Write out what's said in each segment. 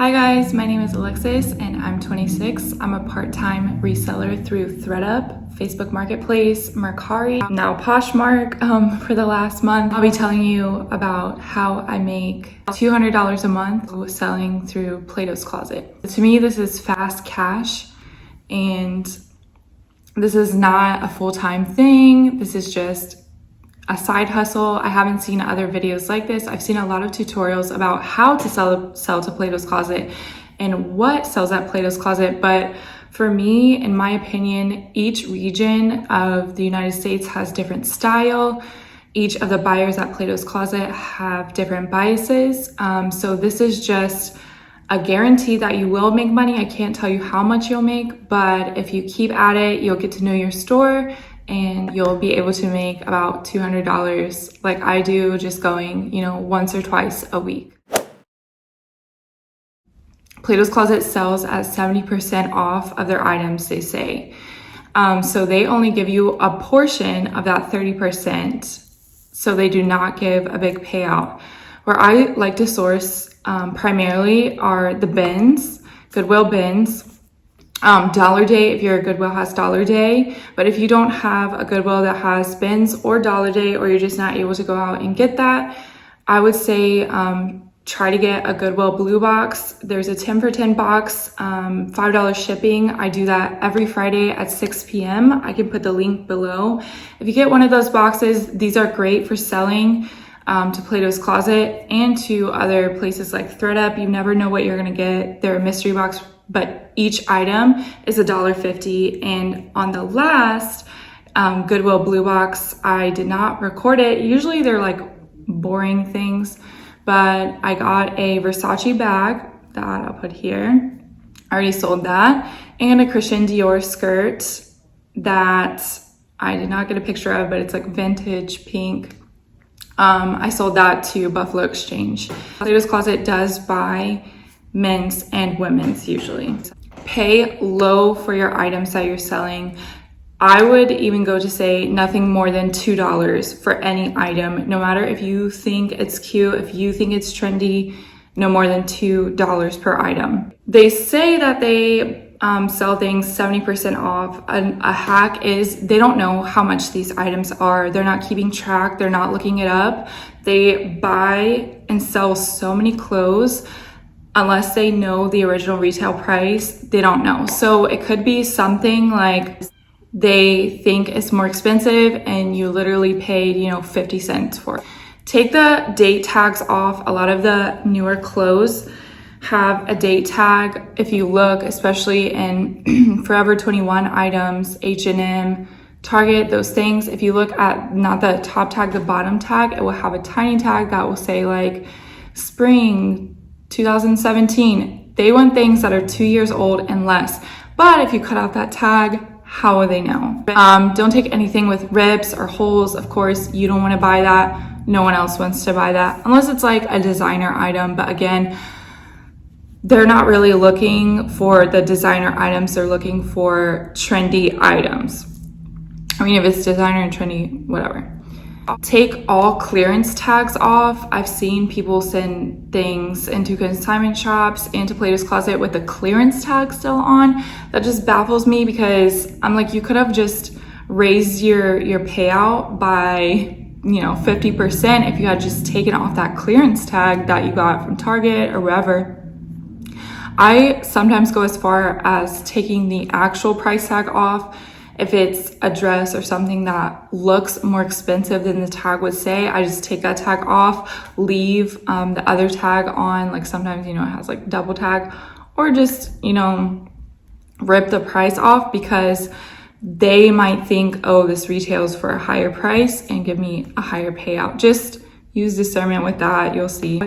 Hi guys, my name is Alexis and I'm 26. I'm a part-time reseller through ThredUp, Facebook Marketplace, Mercari, now Poshmark for the last month. I'll be telling you about how I make $200 a month selling through Plato's Closet. To me, this is fast cash and this is not a full-time thing. This is just a side hustle. I haven't seen other videos like this. I've seen a lot of tutorials about how to sell to Plato's Closet and what sells at Plato's Closet. But for me, in my opinion, each region of the United States has different style. Each of the buyers at Plato's Closet have different biases. So this is just a guarantee that you will make money. I can't tell you how much you'll make, but if you keep at it, you'll get to know your store and you'll be able to make about $200 like I do, just going, once or twice a week. Plato's Closet sells at 70% off of their items, they say. So they only give you a portion of that 30%. So they do not give a big payout. Where I like to source primarily are the bins, Goodwill bins. Dollar Day, if your Goodwill has Dollar Day, but if you don't have a Goodwill that has bins or Dollar Day, or you're just not able to go out and get that, I would say try to get a Goodwill blue box. There's a 10 for 10 box, $5 shipping. I do that every Friday at 6 p.m. I can put the link below. If you get one of those boxes, these are great for selling to Plato's Closet and to other places like ThredUp. You never know what you're gonna get. They're a mystery box, but each item is $1.50. And on the last Goodwill blue box, I did not record it. Usually they're like boring things, but I got a Versace bag that I'll put here. I already sold that. And a Christian Dior skirt that I did not get a picture of, but it's like vintage pink. I sold that to Buffalo Exchange. Plato's Closet does buy men's and women's usually. Pay low for your items that you're selling. I would even go to say nothing more than $2 for any item. No matter if you think it's cute, if you think it's trendy, no more than $2 per item. They say that they sell things 70% off. A hack is they don't know how much these items are. They're not keeping track. They're not looking it up. They buy and sell so many clothes. Unless they know the original retail price, they don't know. So it could be something like they think it's more expensive and you literally paid, 50 cents for it. Take the date tags off. A lot of the newer clothes have a date tag. If you look, especially in Forever 21 items, H&M, Target, those things, if you look at not the top tag, the bottom tag, it will have a tiny tag that will say like spring 2017. They want things that are 2 years old and less. But if you cut out that tag, how will they know? Don't take anything with rips or holes. Of course, you don't want to buy that. No one else wants to buy that unless it's like a designer item. But again, they're not really looking for the designer items. They're looking for trendy items. I mean, if it's designer and trendy, whatever. Take all clearance tags off. I've seen people send things into consignment shops and to Plato's Closet with the clearance tag still on. That just baffles me because I'm like, you could have just raised your payout by 50% if you had just taken off that clearance tag that you got from Target or wherever. I sometimes go as far as taking the actual price tag off. If it's a dress or something that looks more expensive than the tag would say, I just take that tag off, leave the other tag on. Like sometimes, it has like double tag, or just, rip the price off because they might think, oh, this retails for a higher price and give me a higher payout. Just use discernment with that. You'll see.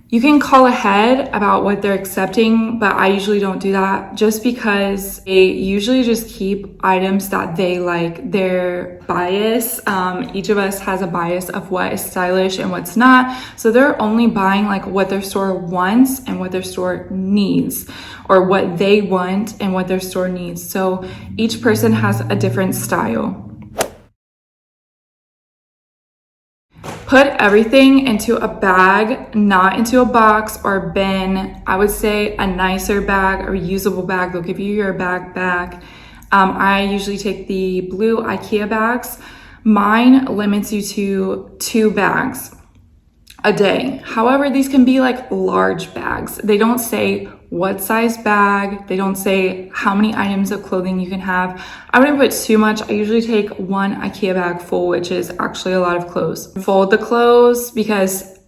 You can call ahead about what they're accepting, but I usually don't do that just because they usually just keep items that they like, their bias. Each of us has a bias of what is stylish and what's not. So they're only buying like what their store wants and what their store needs, or what they want and what their store needs. So each person has a different style. Put everything into a bag, not into a box or bin. I would say a nicer bag, a reusable bag. They'll give you your bag back. I usually take the blue IKEA bags. Mine limits you to 2 bags a day. However, these can be like large bags. They don't say what size bag. They don't say how many items of clothing you can have. I wouldn't put too much. I usually take 1 IKEA bag full, which is actually a lot of clothes. Fold the clothes, because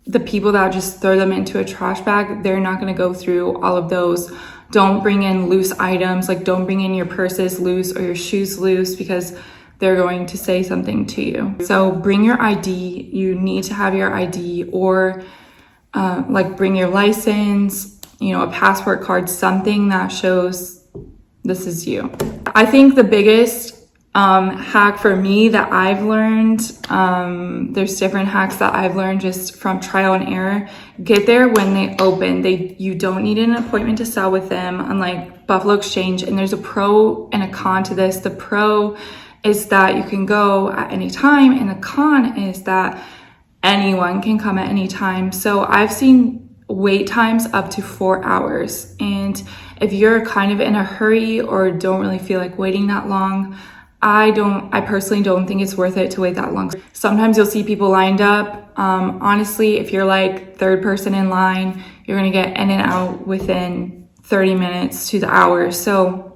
the people that just throw them into a trash bag, they're not going to go through all of those. Don't bring in loose items. Like, don't bring in your purses loose or your shoes loose, because they're going to say something to you. So bring your ID. You need to have your ID, or like bring your license, you know, a passport card, something that shows this is you. I think the biggest hack for me that I've learned, there's different hacks that I've learned just from trial and error. Get there when they open. You don't need an appointment to sell with them, unlike Buffalo Exchange. And there's a pro and a con to this. The pro is that you can go at any time, and the con is that anyone can come at any time. So I've seen wait times up to 4 hours. And if you're kind of in a hurry or don't really feel like waiting that long, I personally don't think it's worth it to wait that long. Sometimes you'll see people lined up. Honestly, if you're like 3rd person in line, you're gonna get in and out within 30 minutes to the hour. So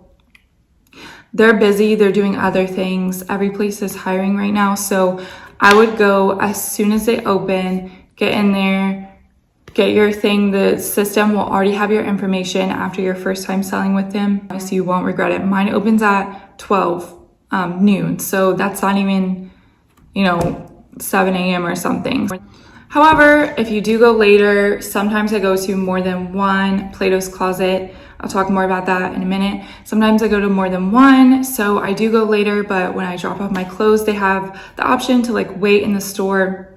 they're busy, they're doing other things. Every place is hiring right now. So I would go as soon as they open, get in there, get your thing. The system will already have your information after your first time selling with them, so you won't regret it. Mine opens at 12 noon. So that's not even, 7 a.m. or something. However, if you do go later, sometimes I go to more than one Plato's Closet. I'll talk more about that in a minute. Sometimes I go to more than one, so I do go later, but when I drop off my clothes, they have the option to like wait in the store.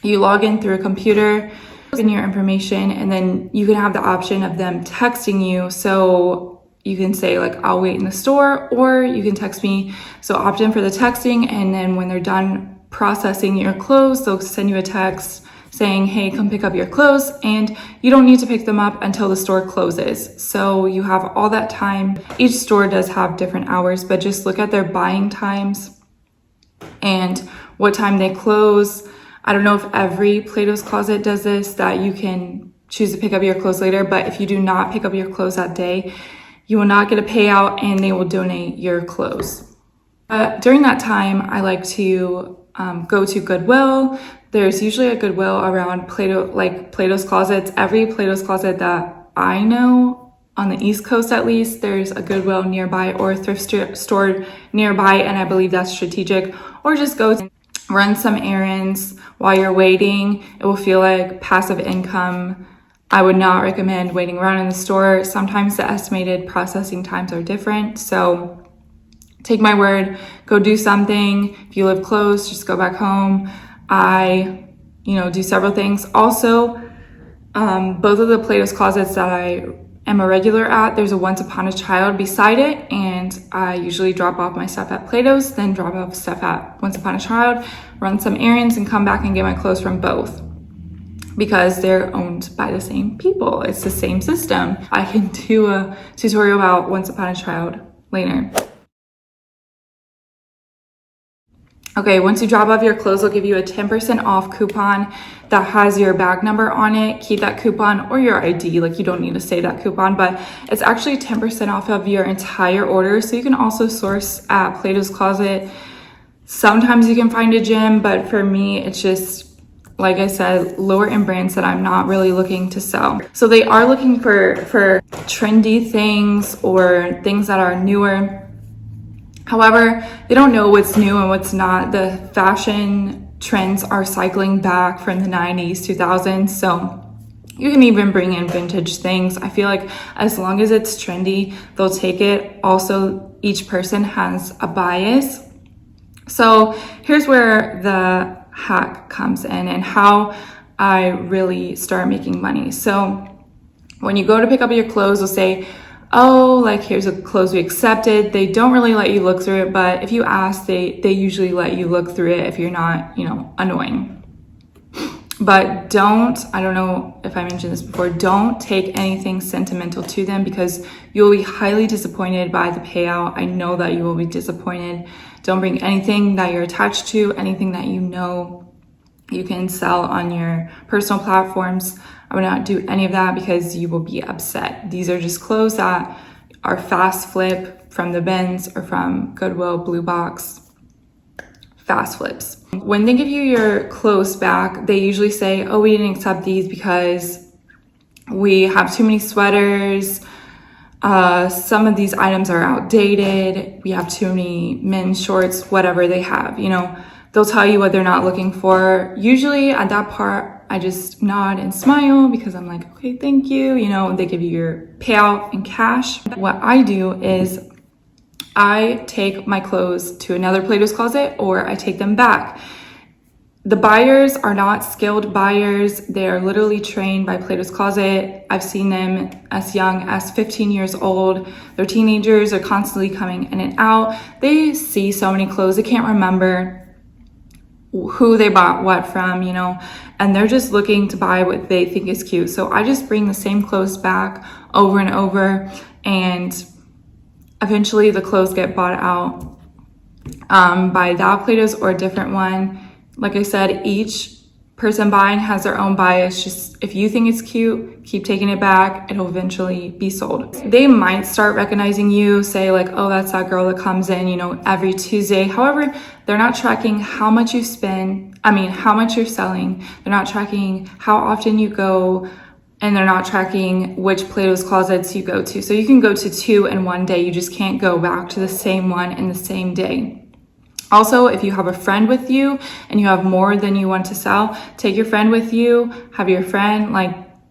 You log in through a computer, in your information, and then you can have the option of them texting you. So you can say like, I'll wait in the store, or you can text me. So opt in for the texting, and then when they're done processing your clothes, they'll send you a text saying, hey, come pick up your clothes, and you don't need to pick them up until the store closes. So you have all that time. Each store does have different hours, but just look at their buying times and what time they close. I don't know if every Plato's Closet does this, that you can choose to pick up your clothes later, but if you do not pick up your clothes that day, you will not get a payout, and they will donate your clothes. During that time, I like to go to Goodwill. There's usually a Goodwill around Plato's Closets. Every Plato's Closet that I know, on the East Coast at least, there's a Goodwill nearby or a thrift store nearby, and I believe that's strategic. Or just go run some errands while you're waiting. It will feel like passive income. I would not recommend waiting around in the store. Sometimes the estimated processing times are different, so take my word, go do something. If you live close, just go back home. I, do several things. Also, both of the Plato's Closets that I am a regular at, there's a Once Upon a Child beside it, and I usually drop off my stuff at Plato's, then drop off stuff at Once Upon a Child, run some errands, and come back and get my clothes from both, because they're owned by the same people. It's the same system. I can do a tutorial about Once Upon a Child later. Okay, once you drop off your clothes, they'll give you a 10% off coupon that has your bag number on it. Keep that coupon, or your ID. Like, you don't need to say that coupon, but it's actually 10% off of your entire order. So you can also source at Plato's Closet. Sometimes you can find a gym, but for me, it's just, like I said, lower end brands that I'm not really looking to sell. So they are looking for trendy things or things that are newer. However, they don't know what's new and what's not. The fashion trends are cycling back from the 90s, 2000s. So you can even bring in vintage things. I feel like as long as it's trendy, they'll take it. Also, each person has a bias. So here's where the hack comes in and how I really start making money. So when you go to pick up your clothes, they'll say, oh, like, here's a clothes we accepted. They don't really let you look through it, but if you ask, they usually let you look through it if you're not, annoying. But don't, I don't know if I mentioned this before, don't take anything sentimental to them because you'll be highly disappointed by the payout. I know that you will be disappointed. Don't bring anything that you're attached to, anything that you know you can sell on your personal platforms. I would not do any of that because you will be upset. These are just clothes that are fast flip from the bins or from Goodwill, Blue Box, fast flips. When they give you your clothes back, they usually say, oh, we didn't accept these because we have too many sweaters. Some of these items are outdated. We have too many men's shorts, whatever they have, you know, they'll tell you what they're not looking for. Usually at that part, I just nod and smile because I'm like, okay, thank you. You know, they give you your payout in cash. What I do is I take my clothes to another Plato's Closet or I take them back. The buyers are not skilled buyers. They are literally trained by Plato's Closet. I've seen them as young as 15 years old. They're teenagers. They're constantly coming in and out. They see so many clothes. They can't remember who they bought what from, you know, and they're just looking to buy what they think is cute. So I just bring the same clothes back over and over, and eventually the clothes get bought out by that Plato's or a different one. Like I said, each person buying has their own bias. Just if you think it's cute, keep taking it back. It'll eventually be sold. They might start recognizing you, say like, oh, that's that girl that comes in, you know, every Tuesday. However, they're not tracking how much you spend. I mean, how much you're selling. They're not tracking how often you go, and they're not tracking which Plato's Closets you go to. So you can go to 2 in one day. You just can't go back to the same one in the same day. Also, if you have a friend with you and you have more than you want to sell, take your friend with you, have your friend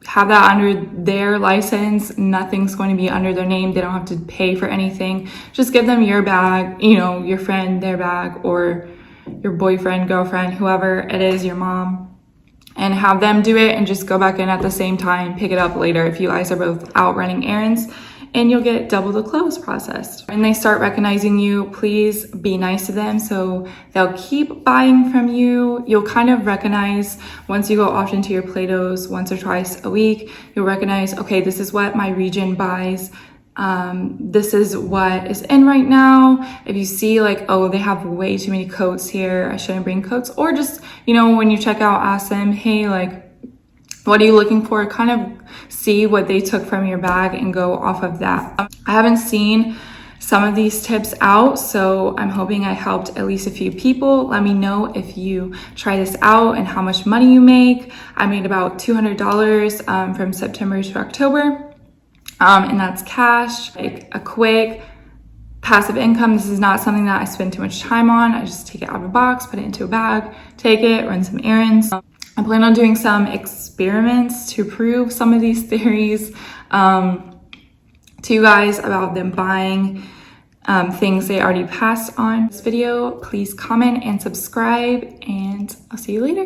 have that under their license. Nothing's going to be under their name. They don't have to pay for anything. Just give them your bag, you know, your friend, their bag, or your boyfriend, girlfriend, whoever it is, your mom, and have them do it and just go back in at the same time, pick it up later if you guys are both out running errands. And you'll get double the clothes processed. When they start recognizing you, please be nice to them so they'll keep buying from you. You'll kind of recognize once you go often to your Plato's once or twice a week, you'll recognize, okay, this is what my region buys. This is what is in right now. If you see like, oh, they have way too many coats here, I shouldn't bring coats. Or just, you know, when you check out, ask them, hey, like, what are you looking for? Kind of see what they took from your bag and go off of that. I haven't seen some of these tips out, so I'm hoping I helped at least a few people. Let me know if you try this out and how much money you make. I made about $200 from September to October, and that's cash, like a quick passive income. This is not something that I spend too much time on. I just take it out of a box, put it into a bag, take it, run some errands. I plan on doing some experiments to prove some of these theories to you guys about them buying things they already passed on. This video, please comment and subscribe, and I'll see you later.